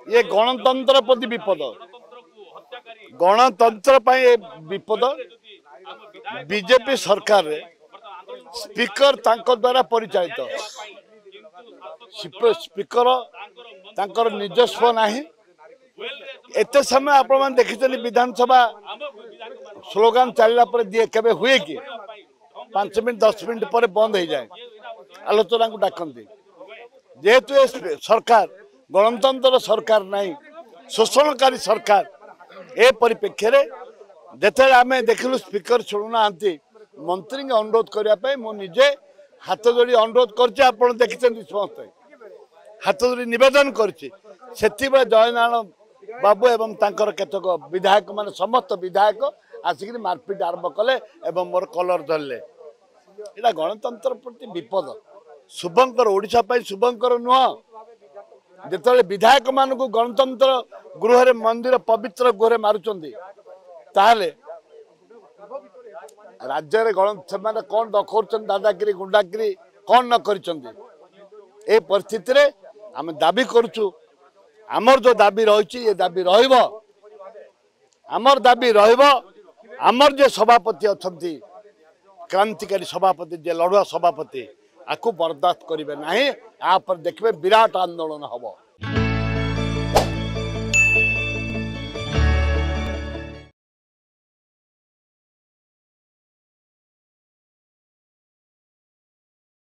ये गणतंत्र प्रति विपद गणतंत्र पर ये विपद बीजेपी सरकार रे स्पीकर तांको द्वारा परिचालित स्पीकर तांकर निजस्व नाही एते समय आपण देखिते विधानसभा स्लोगान चलला पर दिए केबे हुए कि 5 मिनट 10 मिनट पर बंद हो जाए आलोचना को डाकती जेहेतु सरकार गणतंत्र सरकार नहीं शोषणकारी सरकार ए परिप्रेक्षी रे जेते आम देखलु स्पीकर शुणुना मंत्री अनुरोध करने मु निजे हाथ जोड़ी अनुरोध कर देखते समस्ते हाथ जोड़ी नवेदन कर जयनारायण बाबू एवं तांकर केतक विधायक मान समस्त विधायक आसिक मारपिट आरंभ कले एवं मोर कलर धरले इला गणतंत्र प्रति विपद शुभंकर ओडिशा पाई शुभंकर नुह जिते विधायक मान को गणतंत्र गृह रे मंदिर पवित्र गृह मारुचंदी ताहले राज्य रे गण से कौन दखौर दादागिरी गुंडागिरी कौन न कर परिस्थिति रे आम दाबी करुचु आमर जो दाबी रही ये दाबी आमर दाबी आमर जे सभापति अच्छा क्रांतिकारी सभापति जे लड़ुआ सभापति आपको बर्दाश्त करेंगे ना आप देखिए विराट आंदोलन हम।